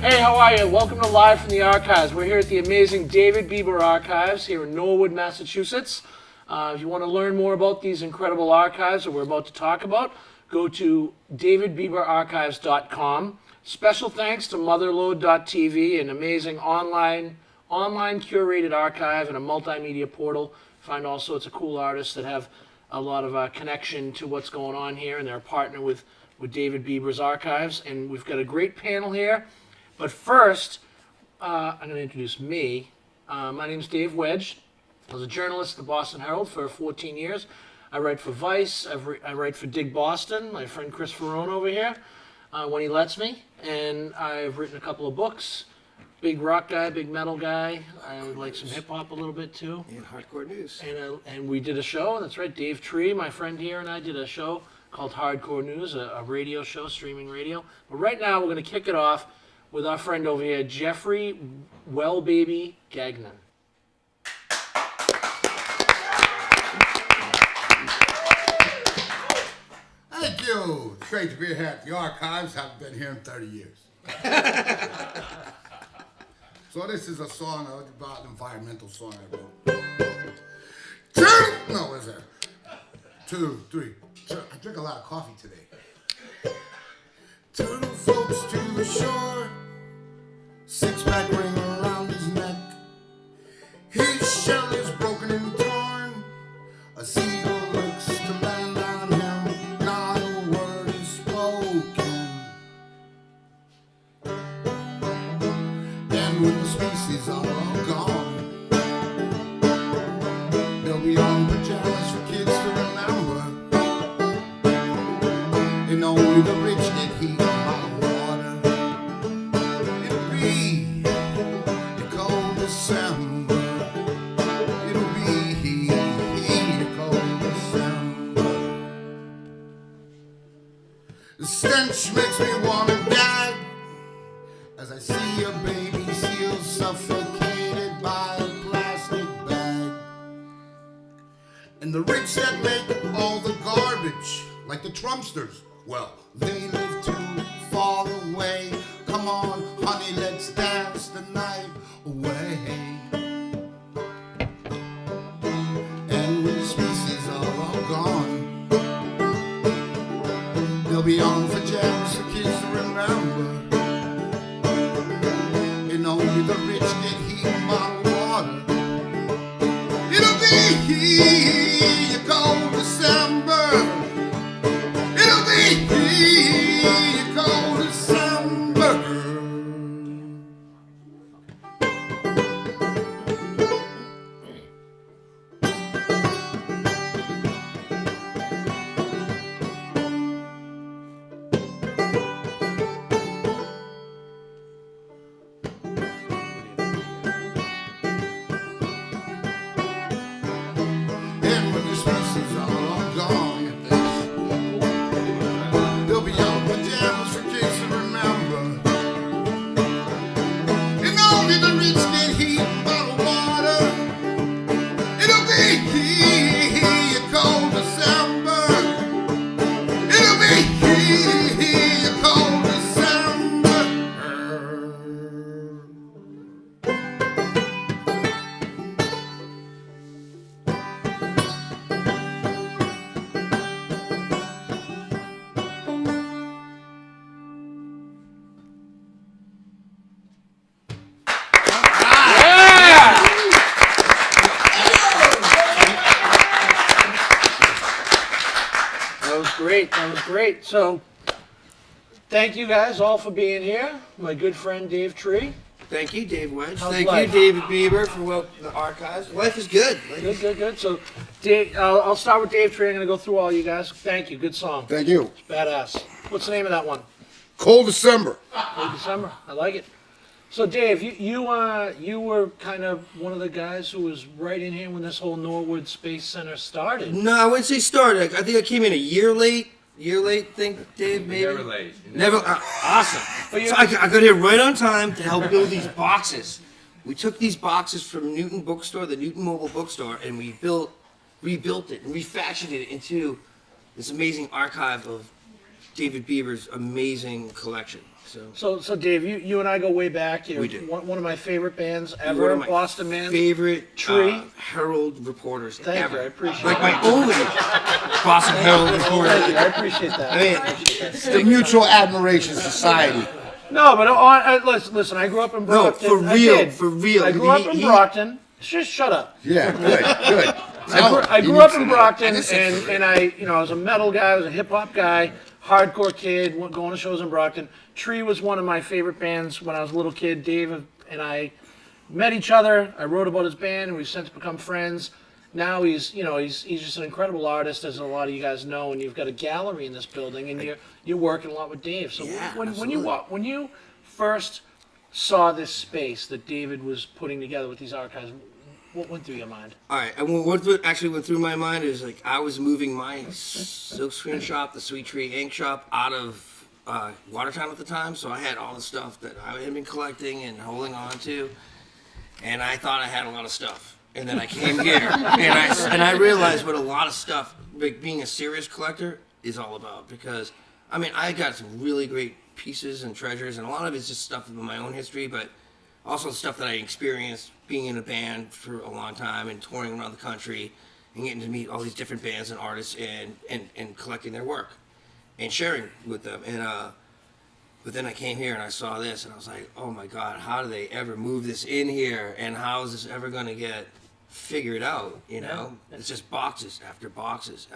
Hey, how are you? Welcome to Live from the Archives. We're here at the amazing David Bieber Archives here in Norwood, Massachusetts. If you want to learn more about these incredible archives that we're about to talk about, go to davidbieberarchives.com. Special thanks to motherlode.tv, an amazing online curated archive and a multimedia portal. Find all sorts of cool artists that have a lot of connection to what's going on here, and they're a partner with David Bieber's Archives. And we've got a great panel here. But first, I'm going to introduce me. My name is Dave Wedge. I was a journalist at the Boston Herald for 14 years. I write for Vice. I write for Dig Boston, my friend Chris Ferrone over here, when he lets me. And I've written a couple of books. Big rock guy, big metal guy. I like some hip-hop a little bit, too. And hardcore news. And we did a show. That's right. Dave Tree, my friend here, and I did a show called Hardcore News, a radio show, streaming radio. But right now, we're going to kick it off with our friend over here, Jeffrey Wellbaby Gagnon. Thank you. It's great to be here at the Archives. Haven't been here in 30 years. So this is a song about an environmental song I wrote. No, is there? 2, 3. I drink a lot of coffee today. Turtle floats to the shore, six-pack ring around his neck. His shell is broken and torn. A seagull looks to land on him. Not a word is spoken. And when the species are all gone, they'll be on pajamas for kids to remember. And only the rich get heat by water. It'll be the cold December. It'll be the cold December. The stench makes me want to gag as I see a baby seal suffocated by a plastic bag. And the rich that make all the garbage, like the Trumpsters, well, they live too far away. Come on, honey, let's dance the night away. And when the species are all gone, they'll be on for jams for kids to remember. And only the rich get heat and bottled water. It'll be a cold December. It'll be a cold December. And when the species are all gone, they'll be on pajamas for kids to remember. And only the rich get heat and bottled water. It'll be a cold December. It'll be a cold December. Yeah! That was great. That was great. So, thank you guys all for being here. My good friend Dave Tree. Thank you, Dave Wedge. How's Thank life? you, David Bieber, for the archives. Life is good. Good. So, Dave, I'll start with Dave Tree. I'm going to go through all you guys. Thank you. Good song. Thank you. Badass. What's the name of that one? Cold December. Late December. I like it. So, Dave, you were kind of one of the guys who was right in here when this whole Norwood Space Center started. No, I wouldn't say started. I think I came in a year late. Year late, think, Dave, maybe? Never late. Never. Awesome. So I got here right on time to help build these boxes. We took these boxes from Newton Bookstore, the Newton Mobile Bookstore, and we rebuilt it and refashioned it into this amazing archive of David Bieber's amazing collection. So Dave, you and I go way back. You're We do. one of my favorite bands You're ever, one of my Boston bands. favorite Tree. Herald reporters Thank ever. you, I appreciate like that. my only Boston Herald reporter. Thank you, I appreciate that. I mean, It's the Mutual Admiration Society. No, but listen, I grew up in No, Brockton. for I real, did. for real. I grew up in Brockton. Just shut up. Yeah, good. I grew up in Brockton, and I was a metal guy, I was a hip hop guy, hardcore kid, going to shows in Brockton. Tree was one of my favorite bands when I was a little kid. Dave and I met each other. I wrote about his band, and we've since become friends. Now he's just an incredible artist, as a lot of you guys know, and you've got a gallery in this building, and you're working a lot with Dave. So Yeah, when you first saw this space that David was putting together with these archives, what went through your mind? All right, and what actually went through my mind is like I was moving my silkscreen shop, the Sweet Tree Ink shop, out of Watertown at the time, so I had all the stuff that I had been collecting and holding on to, and I thought I had a lot of stuff. And then I came here, and I realized what a lot of stuff, like being a serious collector, is all about. Because, I mean, I got some really great pieces and treasures, and a lot of it's just stuff from my own history, but also stuff that I experienced being in a band for a long time and touring around the country and getting to meet all these different bands and artists and collecting their work and sharing with them. But then I came here and I saw this and I was like, oh my God, how do they ever move this in here? And how is this ever going to get figured out? You know, it's just boxes after boxes.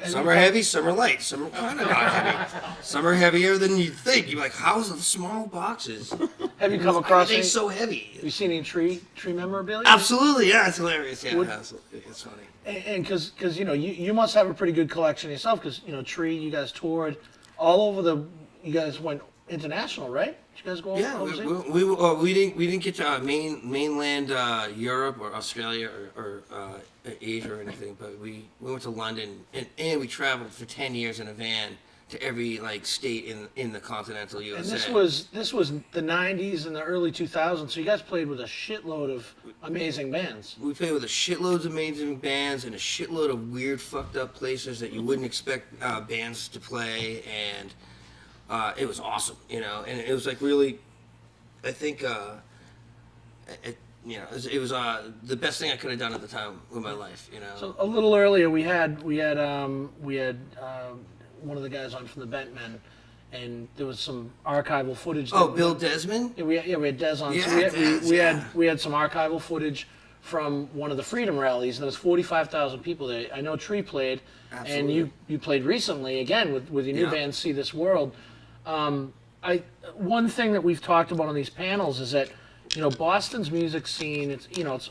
Some are heavy, some are light, some are kind of not heavy. Some are heavier than you'd think. You're like, how's the small boxes? Have you come across Why are any? they so heavy? Have you seen any tree memorabilia? Absolutely, yeah, it's hilarious. Yeah, absolutely, it's funny. And because you must have a pretty good collection yourself, because Tree, you guys toured all over you guys went international, right? Did you guys go Yeah, overseas? we didn't get to mainland Europe or Australia or Asia or anything, but we went to London and we traveled for 10 years in a van to every state in the continental USA. And this was the 90s and the early 2000s, so you guys played with a shitload of amazing bands. We played with a shitloads of amazing bands and a shitload of weird, fucked up places that you wouldn't expect bands to play, and it was awesome, and it was really, I think, it was the best thing I could have done at the time with my life, So a little earlier, we had one of the guys on from the Bentmen, and there was some archival footage. Oh, Bill Desmond? Yeah, we had Des on. Yeah, So Des, we had some archival footage from one of the Freedom rallies, and there was 45,000 people there. I know Tree played, Absolutely. and you played recently again with your new Yeah. band, See This World. One thing that we've talked about on these panels is that Boston's music scene. It's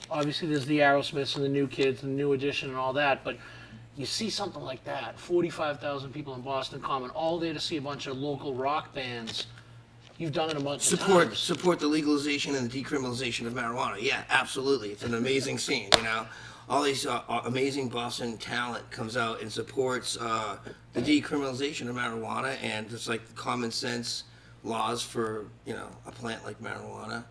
obviously there's the Aerosmiths and the New Kids and the New Edition and all that, but you see something like that, 45,000 people in Boston Common all day to see a bunch of local rock bands. You've done it a bunch of times. Support the legalization and the decriminalization of marijuana. Yeah, absolutely. It's an amazing scene, All these amazing Boston talent comes out and supports the decriminalization of marijuana and just common sense laws for, a plant like marijuana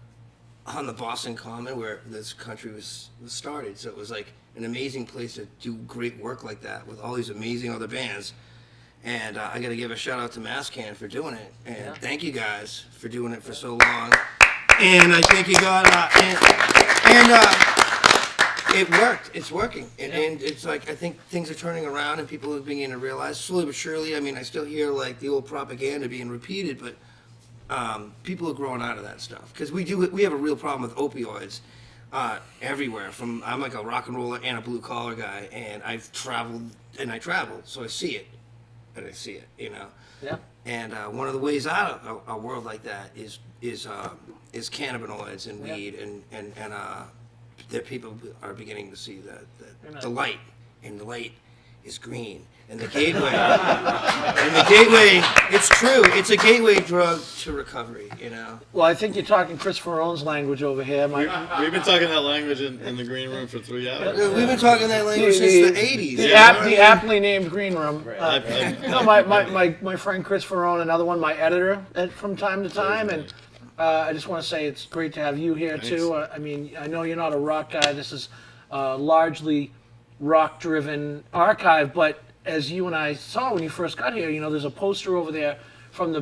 on the Boston Common where this country was started. So it was an amazing place to do great work like that with all these amazing other bands. And I got to give a shout out to Masscan for doing it. And thank you guys for doing it for so long. And I think you got, it worked. It's working. And it's I think things are turning around and people are beginning to realize, slowly but surely, I still hear the old propaganda being repeated, but people are growing out of that stuff. Because we have a real problem with opioids. Everywhere. I'm a rock and roller and a blue collar guy, and I've traveled and I travel, so I see it, and I see it, Yeah. And one of the ways out of a world like that is cannabinoids and weed, and that people are beginning to see that the light, and the light is green. And the gateway, it's true, it's a gateway drug to recovery, Well, I think you're talking Christopher Owen's language over here. We've been talking that language in the green room for 3 hours. We've been talking that language since the 80s. The aptly named Green Room. No, my friend Christopher Owen, another one, my editor from time to time, and I just want to say it's great to have you here too. I know you're not a rock guy. This is largely rock-driven archive, but as you and I saw when you first got here, there's a poster over there from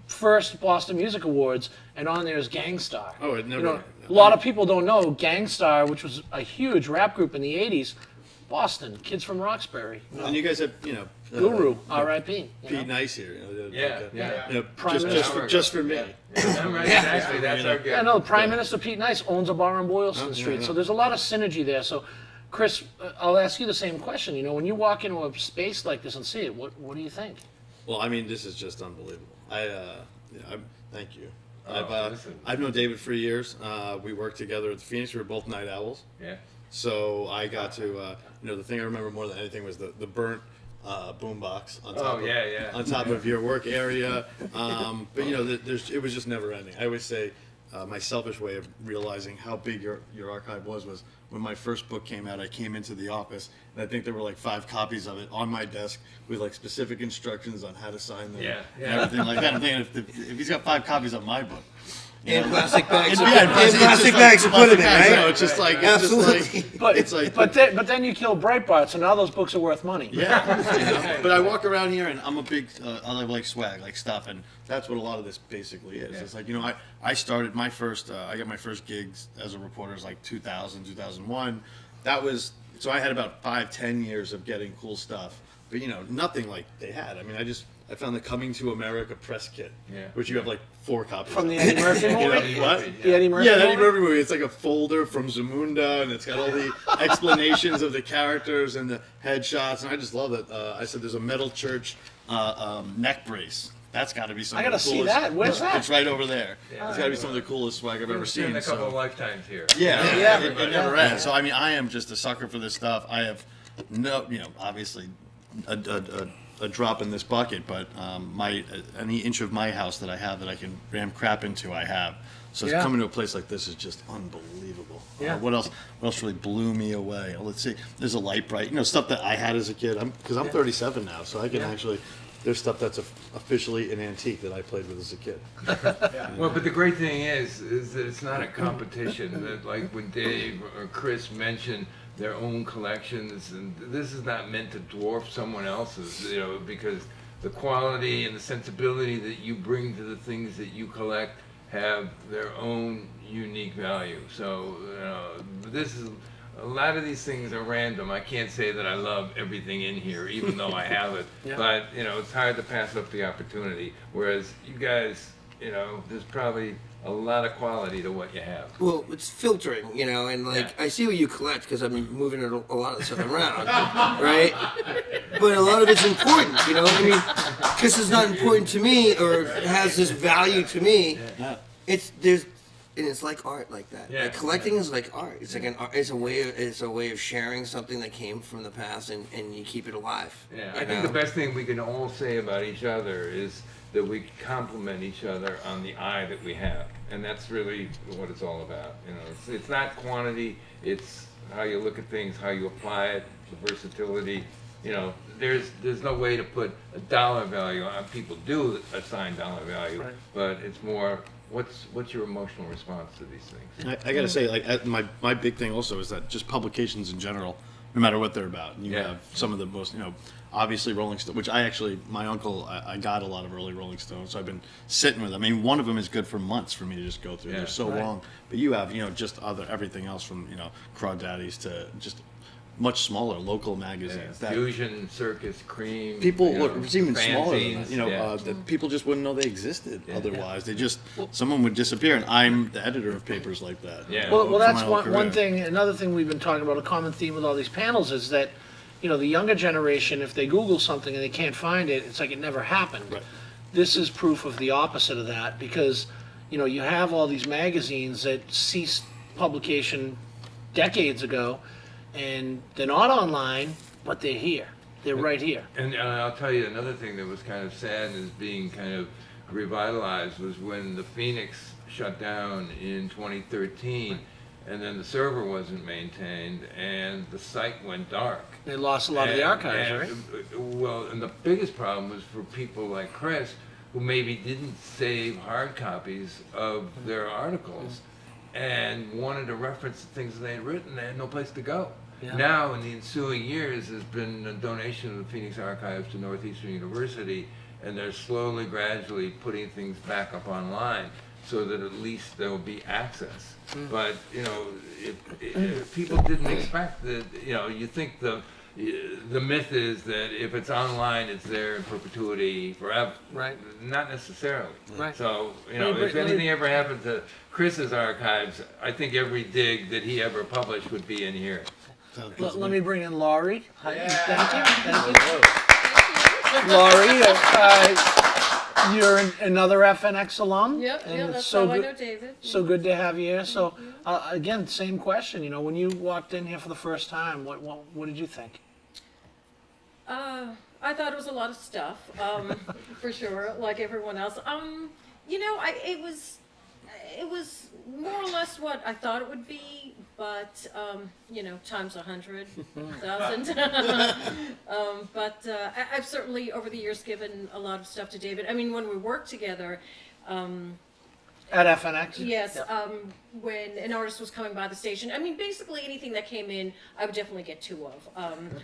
first Boston Music Awards, and on there is Gangstar. Oh, it never. You know, a lot of people don't know Gangstar, which was a huge rap group in the '80s. Boston, kids from Roxbury. And you guys have, Guru, R.I.P. Pete Nice here. Prime Just for me. Right, exactly. That's our Yeah, no, Prime Minister Pete Nice owns a bar on Boylston Street, so there's a lot of synergy there. So, Chris, I'll ask you the same question. You know, when you walk into a space like this and see it, what do you think? Well, I mean, this is just unbelievable. Thank you. Listen. I've known David for years. We worked together at the Phoenix. We were both night owls. Yeah. So I got to, the thing I remember more than anything was the burnt boombox on top on top of your work area. But it was just never ending. I always say my selfish way of realizing how big your archive was when my first book came out. I came into the office and I think there were like 5 copies of it on my desk with like specific instructions on how to sign them and everything like that. I'm thinking if he's got 5 copies of my book. In plastic bags. And Plastic bags to put them in, right? No, it's just like Absolutely. But then you kill Breitbart, so now those books are worth money. Yeah. But I walk around here and I'm a big, I like swag, like stuff, and that's what a lot of this basically is. It's like, I started my first, I got my first gigs as a reporter was like 2000, 2001. So I had about 5-10 years of getting cool stuff, but nothing like they had. I mean, I found the Coming to America press kit, which you have like 4 copies From of. the Eddie Murphy movie? What? The Eddie Murphy Yeah, the movie? Eddie Murphy movie. It's like a folder from Zamunda, and it's got all the explanations of the characters and the headshots, and I just love it. I said there's a Metal Church neck brace. That's got to be some I of the gotta coolest. see that. Where's that? It's right over there. It's got to be some of the coolest swag I've ever We've seen. seen a couple so- lifetimes here. Yeah. it never ends. So I mean, I am just a sucker for this stuff. I have obviously a drop in this bucket, but any inch of my house that I have that I can ram crap into, I have. So Yeah. coming to a place like this is just unbelievable. Yeah. What else really blew me away? Let's see. There's a light bright, stuff that I had as a kid. Because I'm 37 now, so I can actually. There's stuff that's officially an antique that I played with as a kid. Well, but the great thing is that it's not a competition. That like when Dave or Chris mentioned their own collections, and this is not meant to dwarf someone else's, because the quality and the sensibility that you bring to the things that you collect have their own unique value. So this is. A lot of these things are random. I can't say that I love everything in here, even though I have it. But it's hard to pass up the opportunity. Whereas you guys, there's probably a lot of quality to what you have. Well, it's filtering, and I see what you collect because I've been moving a lot of stuff around, right? But a lot of it's important, I mean, because it's not important to me or has this value to me. It's like art like that. Yeah. Like collecting is like art. It's like it's a way of sharing something that came from the past and you keep it alive. Yeah, I think the best thing we can all say about each other is that we complement each other on the eye that we have, and that's really what it's all about. It's not quantity; it's how you look at things, how you apply it, the versatility. There's no way to put a dollar value on. People do assign dollar value, but it's more. What's your emotional response to these things? I got to say, my big thing also is that just publications in general, no matter what they're about, and you have some of the most, obviously Rolling Stone, which my uncle, I got a lot of early Rolling Stones, so I've been sitting with them. I mean, one of them is good for months for me to just go through. They're so long, but you have, just everything else from, Crawdaddies to just much smaller local magazines. That Fusion, Circus, Cream. people it's even smaller than fanzines, that, that people just wouldn't know they existed otherwise. They just, someone would disappear, and I'm the editor of papers like that. Yeah. Well, for that's my whole one career. thing. Another thing we've been talking about, a common theme with all these panels, is that, the younger generation, if they Google something and they can't find it, it's like it never happened. Right. This is proof of the opposite of that, because, you have all these magazines that ceased publication decades ago, and they're not online, but they're here. They're right here. And I'll tell you another thing that was kind of sad and is being kind of revitalized was when the Phoenix shut down in 2013, and then the server wasn't maintained, and the site went dark. They lost a lot of the archives, right? Well, and the biggest problem was for people like Chris, who maybe didn't save hard copies of their articles and wanted to reference the things they had written. They had no place to go. Yeah. Now, in the ensuing years, there's been a donation of the Phoenix Archives to Northeastern University, and they're slowly, gradually putting things back up online so that at least there will be access. But, you know, if people didn't expect that, you know, you think the myth is that if it's online, it's there in perpetuity forever. Right. Not necessarily. Right. So, you know, if anything ever happened to Chris's archives, I think every dig that he ever published would be in here. Let me bring in Laurie. Hi. Thank you. Laurie, you're another FNX alum. Yep, and yeah, it's that's so how I good, know David. So good to have you here. So, again, same question. You know, when you walked in here for the first time, what did you think? I thought it was a lot of stuff, for sure, like everyone else. You know, it was more or less what I thought it would be, but you know, times 100,000. But I've certainly over the years given a lot of stuff to David. I mean, when we worked together. At FNX? Yes, Yeah. when an artist was coming by the station, I mean, basically anything that came in, I would definitely get two of.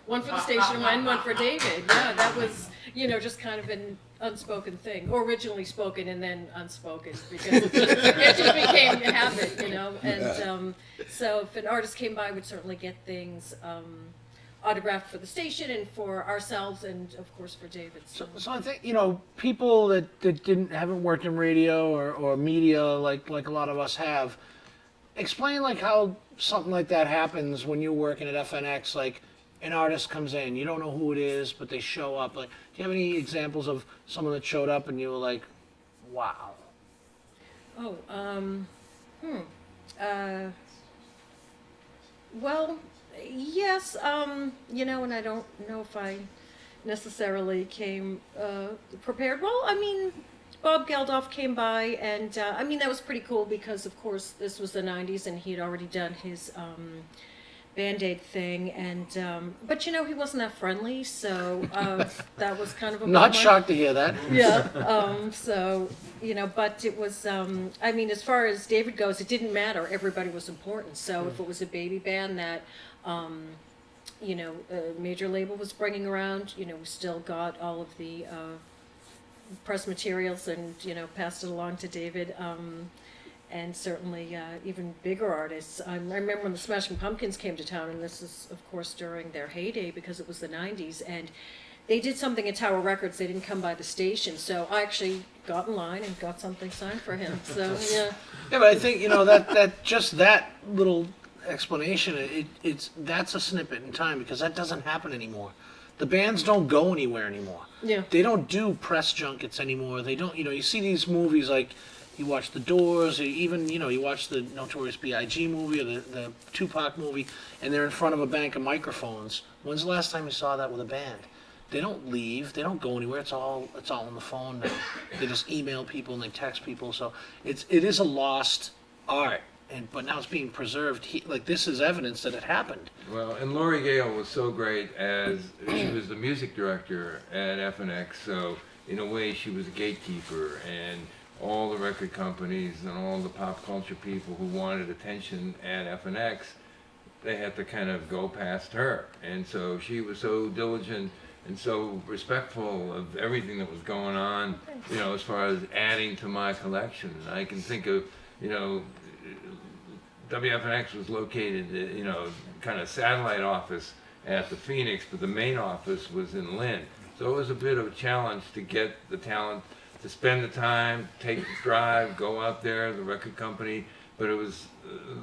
One for the station and one for David. Yeah, that was, you know, just kind of an unspoken thing, or originally spoken and then unspoken, because it just became a habit, you know. And so if an artist came by, we'd certainly get things autographed for the station and for ourselves, and of course for David. So I think, you know, people that haven't worked in radio or media like a lot of us have, explain like how something like that happens when you're working at FNX. Like an artist comes in, you don't know who it is, but they show up. Like, do you have any examples of someone that showed up and you were like, wow? Oh, well, yes, you know, and I don't know if I necessarily came prepared. Well, I mean, Bob Geldof came by, and I mean, that was pretty cool because, of course, this was the 90s and he had already done his Band-Aid thing, and but you know, he wasn't that friendly, so that was kind of a Not bummer. shocked to hear that. Yeah, so, you know, but it was, I mean, as far as David goes, it didn't matter. Everybody was important. So if it was a baby band that, you know, a major label was bringing around, you know, we still got all of the press materials and, you know, passed it along to David. And certainly even bigger artists. I remember when the Smashing Pumpkins came to town, and this is, of course, during their heyday because it was the 90s, and they did something at Tower Records. They didn't come by the station, so I actually got in line and got something signed for him. So, yeah. Yeah, but I think, you know, that just that little explanation, that's a snippet in time, because that doesn't happen anymore. The bands don't go anywhere anymore. Yeah. They don't do press junkets anymore. They don't, you know, you see these movies like, you watch The Doors, or even, you know, you watch the Notorious B.I.G. movie or the Tupac movie, and they're in front of a bank of microphones. When's the last time you saw that with a band? They don't leave. They don't go anywhere. It's all on the phone now. They just email people and they text people. So it is a lost art, but now it's being preserved. Like, this is evidence that it happened. Well, and Lori Gale was so great as she was the music director at FNX, so in a way she was a gatekeeper, and all the record companies and all the pop culture people who wanted attention at FNX, they had to kind of go past her. And so she was so diligent and so respectful of everything that was going on, you know, as far as adding to my collection. And I can think of, you know, WFNX was located, you know, kind of satellite office at the Phoenix, but the main office was in Lynn. So it was a bit of a challenge to get the talent to spend the time, take the drive, go out there, the record company, but it was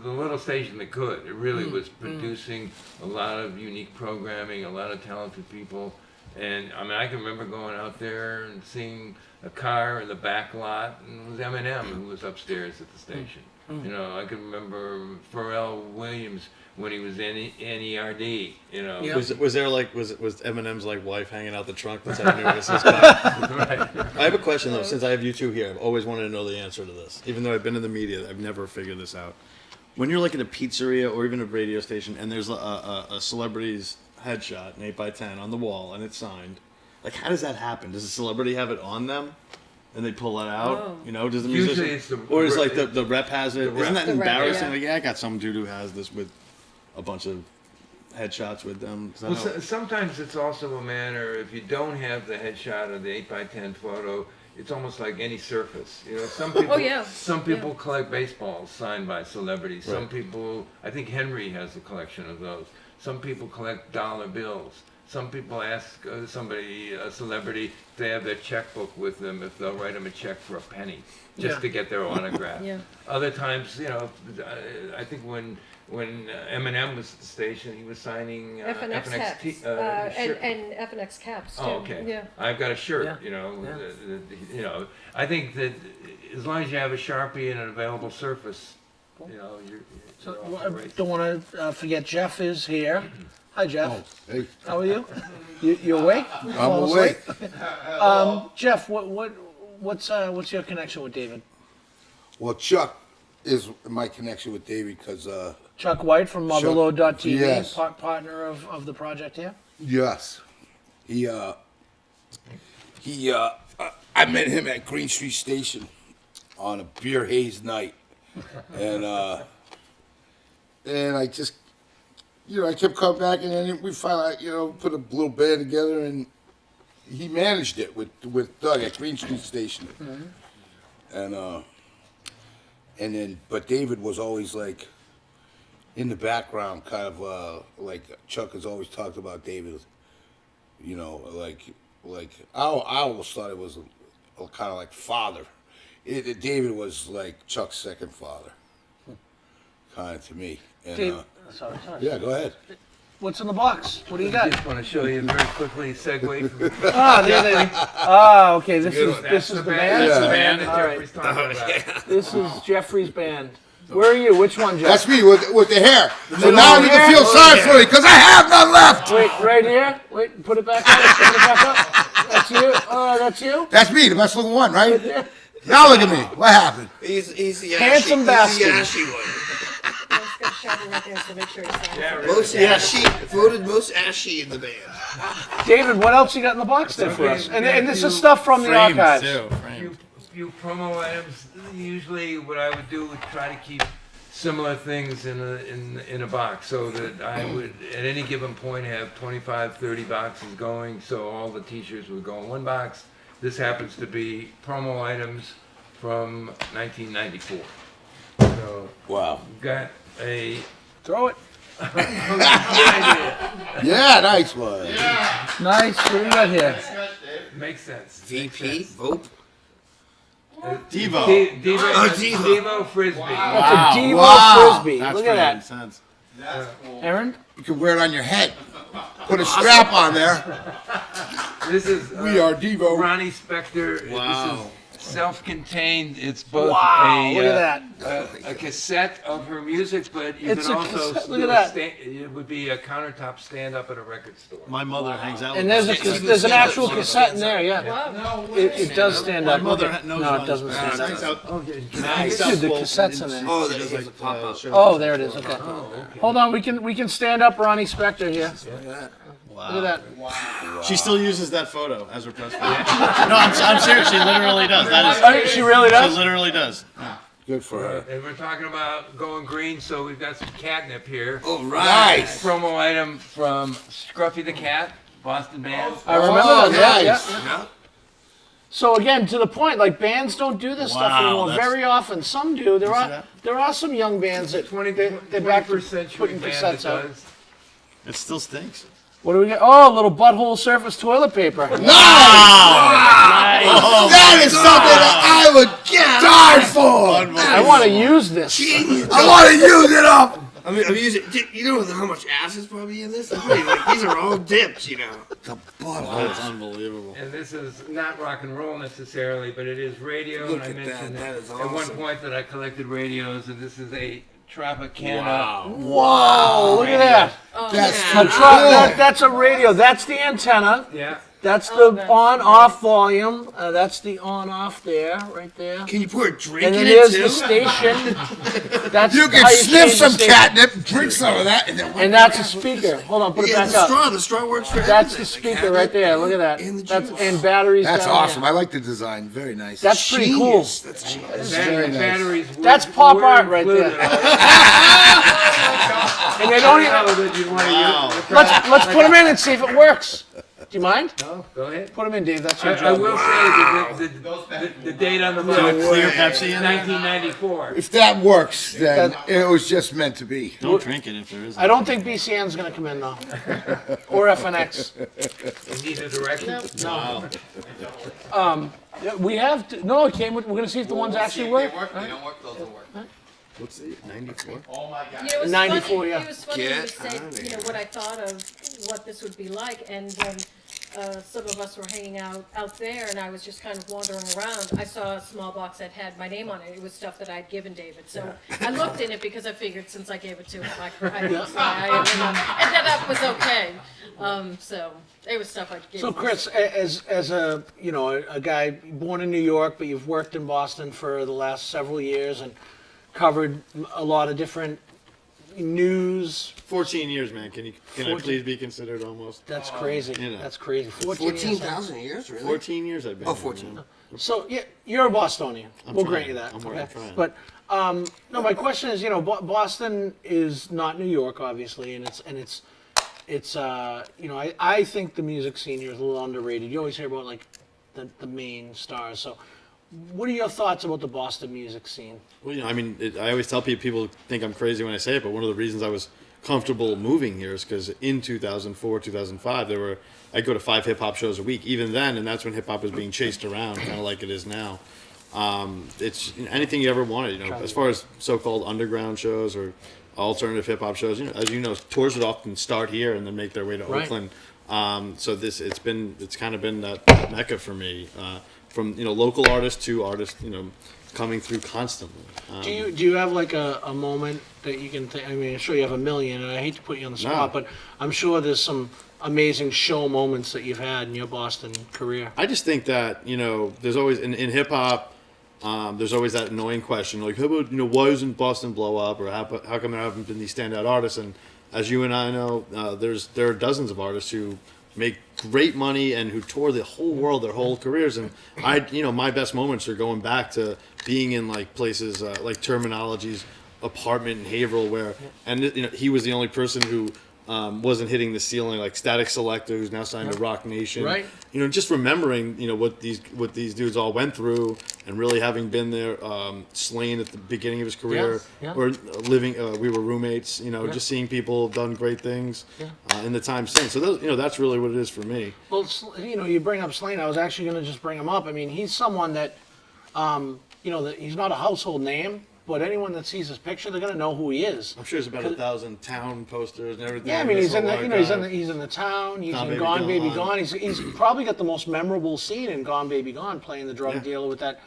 the little station that could. It really was producing a lot of unique programming, a lot of talented people. And I mean, I can remember going out there and seeing a car in the back lot, and it was Eminem who was upstairs at the station. You know, I can remember Pharrell Williams when he was in NERD, you know. Yeah. Was there like was Eminem's like wife hanging out the trunk? That's how I knew it was his car. Right. I have a question though. Since I have you two here, I've always wanted to know the answer to this. Even though I've been in the media, I've never figured this out. When you're like at a pizzeria or even a radio station, and there's a celebrity's headshot, an 8x10 on the wall, and it's signed, like how does that happen? Does the celebrity have it on them? And they pull it out, Oh. you know? Does the Usually musician, it's or is like the rep has it? The rep. Isn't that The rep, embarrassing? yeah. Like, yeah, I got some dude who has this with a bunch of headshots with them. 'Cause I Well, know- sometimes it's also a matter, if you don't have the headshot or the 8x10 photo, it's almost like any surface. You know, some people, yeah. some people collect baseballs signed by celebrities. Some people, I think Henry has a collection of those. Some people collect dollar bills. Some people ask somebody, a celebrity, if they have their checkbook with them, if they'll write them a check for a penny, just Yeah. to get their autograph. Yeah. Other times, you know, I think when Eminem was at the station, he was signing FNX hats, shirt. and FNX caps too. Oh, okay. Yeah. I've got a shirt, Yeah. you know, Yeah. you know, I think that as long as you have a Sharpie and an available surface, you know, you're So, off I the race. don't want to forget Jeff is here. Hi, Jeff. Hey, How are you? You awake? I'm Fall awake. asleep? Jeff, what's your connection with David? Well, Chuck is my connection with David because, Chuck White from Motherload.tv, Yes. partner of the project here. yes, I met him at Green Street Station on a beer haze night, and I just, I kept coming back, and then we finally, put a little band together, and he managed it with Doug at Green Street Station, but David was always like in the background, kind of like Chuck has always talked about David, like I always thought it was a kind of like father. David was like Chuck's second father, kind of to me. And, Dave, sorry. yeah, go ahead. What's in the box? What do you I got? just want to show you very quickly, segue from Okay. This is the band. That's the band that All right. Jeffrey's talking about. This is Jeffrey's band. Where are you? Which one, Jeff? That's me with the hair. So now you can feel sorry for me because I have none left. Wait, right here. Wait, put it back up. Put it back up. That's you. That's you. That's me, the best looking one, right? Now look at me. What happened? He's the Handsome bastard. ashy one. I was gonna shout it right there, so make sure you sign Yeah, it. really. Most ashy, voted most ashy in the band. David, what else you got in the box there for Okay, us? And, yeah, and this you- is stuff from the Frames, archives. too, few, frames. few promo items. Usually, what I would do would try to keep similar things in a box, so that I would at any given point have 25, 30 boxes going. So all the T-shirts would go in one box. This happens to be promo items from 1994. So Wow. we've got a Throw it. Yeah, nice one. Nice. What do you got here? makes sense. VP, Vope. Devo. Devo Frisbee. That's a Devo Wow. Frisbee. That's Look pretty at intense. that. Aaron? You can wear it on your head. Put a strap on there. This is We are Devo. Ronnie Spector. Wow. This is self-contained. It's both Wow. Look at that. a cassette of her music, but you It's can a also cassette. do Look at a that. it would be a countertop stand-up at a record store. My mother hangs out And with there's an actual cassette in there. Yeah. Wow. It does stand My up. mother Okay. knows No, mine. it doesn't stand She up. hangs out. Nice. Dude, the cassette's in there. Oh, She that does is a like pop-up. shows. Oh, there it is. Okay. Hold on. We can stand up Ronnie Spector here. Look at that. She still uses that photo as her press photo. No, I'm serious. She literally does. That I think she really is. does. She literally does. Good for her. And we're talking about going green, so we've got some catnip here. Oh, right. Promo item from Scruffy the Cat, Boston band. I remember Oh, that. Yeah, nice. yeah. So again, to the point, like bands don't do this stuff Wow, anymore. that's- Very often, some do. There see are that? there are some young bands that 21st they're back to century putting band cassettes that out. does. It still stinks. What do we get? Oh, a little butthole surface toilet paper. That is something that I would die for. I want to use this. I want to use it up. I mean, I'm using. You know how much ass is probably in this? Like, these are all dips, you know. The Oh, butthole. it's unbelievable. And this is not rock and roll necessarily, but it is radio. Look and I at mentioned that. That is at one awesome. point that I collected radios, and this is a Tropicana. Whoa, look at that. That's A cool. that's a radio. That's the antenna. Yeah. That's the on-off volume. That's the on-off there, right there. Can you pour a drink And in then it there's too? the station. That's You can how sniff change the some station. catnip, drink some of that, and then And that's a speaker. Hold on, put it Yeah, back the up. straw. The straw works for That's the everything. speaker right there. Look at that. And the That's juice. and batteries. That's down awesome. there. I like the design. Very nice. That's pretty cool. Genius. That's genius. very nice. Batteries. That's pop art right there. And they don't even, that you'd want to use. let's put them in and see if it works. Do you mind? No, go ahead. Put them in, Dave. That's your I job. will say that the date on the box clear is Pepsi in there? 1994. If that works, then it was just meant to be. Don't drink it if there isn't. I don't think BCN's going to come in though, or FNX. In either direction. Yeah, we have to, no, it came. We're going to see if the ones actually work. They don't work, those will work. What's the 94? Oh my God. Yeah, it was 94, funny, yeah. It was funny Get to say, you know, what I thought of what this would be like, and when some of us were hanging out there, and I was just kind of wandering around, I saw a small box that had my name on it. It was stuff that I'd given David, so I looked in it because I figured since I gave it to him, and that was okay. So it was stuff I gave. So him. Chris, as a a guy born in New York, but you've worked in Boston for the last several years and covered a lot of different news. 14 years, man. Can I 14. please be considered almost? That's crazy. You know. That's crazy. 14 years. 14,000 years, really? 14 years I've been. Oh, here, 14. man. So yeah, you're a Bostonian. We'll grant trying. you that. I'm okay? trying. But no, my question is, Boston is not New York, obviously, and it's I think the music scene here is a little underrated. You always hear about like the main stars. So, what are your thoughts about the Boston music scene? Well, I mean, I always tell people think I'm crazy when I say it, but one of the reasons I was comfortable moving here is because in 2004, 2005, I'd go to 5 hip hop shows a week, even then, and that's when hip hop was being chased around, kind of like it is now. It's anything you ever wanted, as far as so-called underground shows or alternative hip hop shows. As you know, tours would often start here and then make their way to Right. Oakland. So it's kind of been that mecca for me, from local artists to artists coming through constantly. Do you have like a moment that you can think? I mean, I'm sure you have a million, and I hate to put you on the spot, but I'm sure there's some amazing show moments that you've had in your Boston career. I just think that there's always in hip hop, there's always that annoying question like, how about why doesn't Boston blow up, or how come there haven't been these standout artists? And as you and I know, there are dozens of artists who make great money and who tour the whole world their whole careers. And my best moments are going back to being in like places like Terminology's apartment in Haverhill, where he was the only person who wasn't hitting the ceiling, like Static Selector, who's now signed to Rock Nation. Right. Just remembering what these dudes all went through, and really having been there. Slain at the beginning of his career, Yeah. or living. We were roommates. Just seeing people have done great things in the time since. So that's really what it is for me. Well, you bring up Slane. I was actually going to just bring him up. I mean, he's someone that, that he's not a household name, but anyone that sees his picture, they're going to know who he is. I'm sure there's about 1,000 town posters and everything. Yeah, I mean, he's in the, archive. he's in the town. He's Gone in Baby Gone Baby Gone. Gone. He's probably got the most memorable scene in Gone Baby Gone, playing the drug dealer with that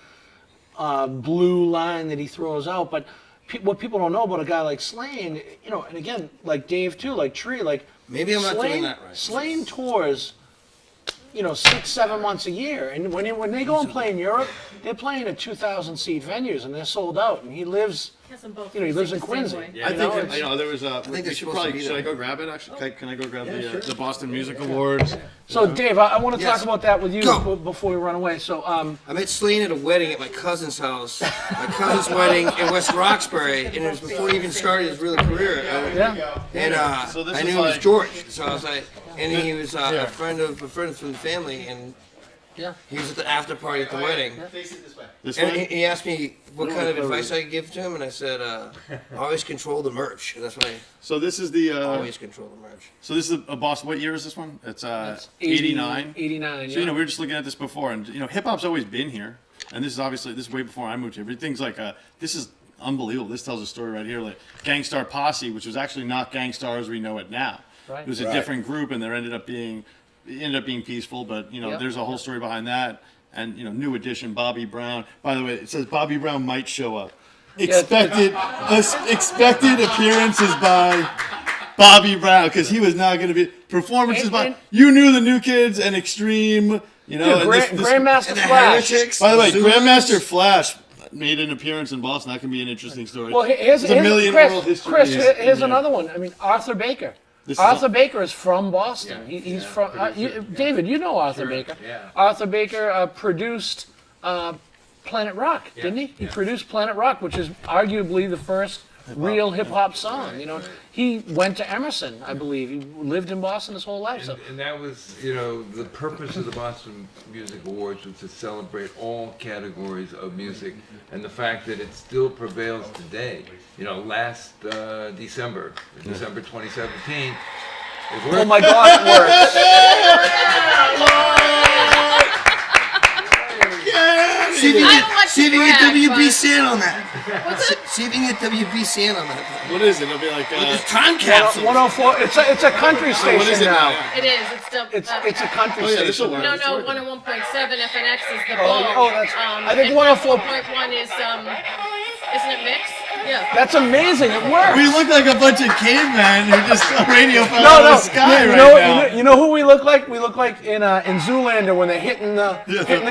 blue line that he throws out. But what people don't know about a guy like Slane, and again, like Dave too, like Tree, like Maybe I'm not doing Slane, that right. Slane tours, 6-7 months a year, and when they go and play in Europe, they're playing at 2,000 seat venues, and they're sold out. And he lives. Has them both He lives in the same Quincy. way. I You know, think it's- there was a. think we they're should supposed to be should I there. go grab it? Actually, can I go grab the Boston Music Awards? So Dave, I want to Yes. talk about that with you Go. before we run away. So I met Slane at a wedding at my cousin's house. My cousin's wedding in West Roxbury, and it was before he even started his real career. yeah. And So this I is knew him as like- George, so I was like, and he was a friend from the family, and Yeah. he was at the after party at the wedding. Face it this way. This And one? he asked me what kind of advice I could give to him, and I said, always control the merch. And that's what I So this is the. always control the merch. So this is a Boston. What year is this one? It's 89. 89. So we were just looking at this before, and hip hop's always been here, and this is way before I moved here. But things like this is unbelievable. This tells a story right here, like Gangstar Posse, which was actually not Gangstar as we know it now. Right. It was a different group, and there ended up being peaceful. But Yep. there's a whole story behind that. And New Edition, Bobby Brown. By the way, it says Bobby Brown might show up. Expected appearances by Bobby Brown, because he was not going to be performances by. And- You knew the New Kids and Extreme. And this- Grandmaster And the Flash. heretics. by the way, Zulus. Grandmaster Flash made an appearance in Boston. That can be an interesting story. Well, here's There's a million Chris, oral histories Chris, in here's there. another one. I mean, Arthur Baker. This is Arthur a- Baker is from Boston. He's from. David, you know Arthur Baker. yeah. Arthur Baker produced Planet Rock, didn't he? He produced Planet Rock, which is arguably the first real hip hop song. You know, he went to Emerson, I believe. He lived in Boston his whole life. So And that was, you know, the purpose of the Boston Music Awards was to celebrate all categories of music, and the fact that it still prevails today. You know, last December 2017. oh my God, it works. See if you I get, don't like see if to you get brag, WB but- Sand on that. What's it? See if you can get WB Sand on that. What is it? It'll be like. It's time capsule. 104. It's a country what station is it now. now? It is. It's the. It's a country Oh, yeah, this station. will work. No, It's no, working. 101.7 FNX is the Oh, ball. oh, that's- I think and 104 104.1 is isn't it mixed? Yeah. That's amazing. It works. We look like a bunch of cavemen who just radio fell No, out no. of the sky you right know, now. you know who we look like? We look like in Zoolander when they're hitting the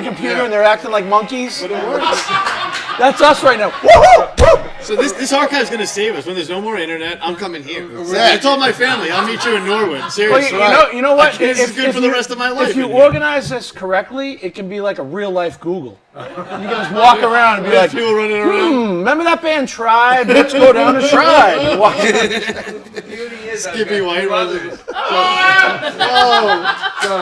computer and they're acting like monkeys. That's us right now. Woohoo! Woo! So this archive's gonna save us. When there's no more internet, I'm coming here. I told my family I'll meet you in Norwood. Well, Seriously. you know what? This is good for the rest of my life If you in here. organize this correctly, it can be like a real life Google. You can just walk around and be like, People running around. remember that band Tribe? Let's go down to Tribe. And walk The beauty is I've Skippy got White two was others. it? So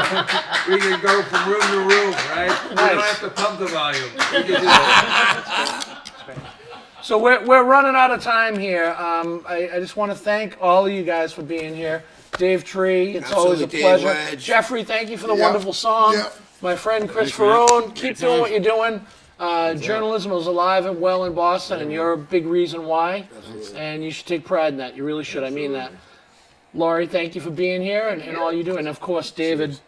we can go from room to room, right? We don't have to pump the volume. We can do that. So we're running out of time here. I just want to thank all of you guys for being here. Dave Tree, it's always a Absolutely, Dave pleasure. Wedge. Jeffrey, thank you for the Yep. wonderful song. Yep. My friend Chris Thanks, man. Ferrone, keep doing what you're doing. Journalism is alive and well in Boston, and you're a big reason why. And you should take pride in that. You really should. I mean that. Laurie, thank you for being here and all you do. And of course, David.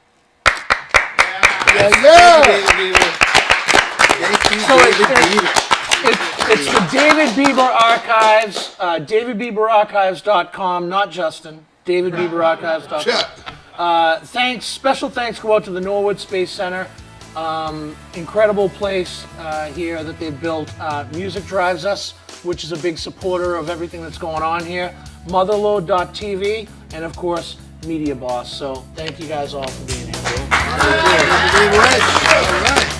Thank you, So David Bieber. It's the David Bieber Archives, davidbieberarchives.com, not Justin, davidbieberarchives.com. Special thanks go out to the Norwood Space Center. Incredible place here that they've built. Music Drives Us, which is a big supporter of everything that's going on here. Motherload.tv, and of course, Media Boss. So thank you guys all for being here. All right.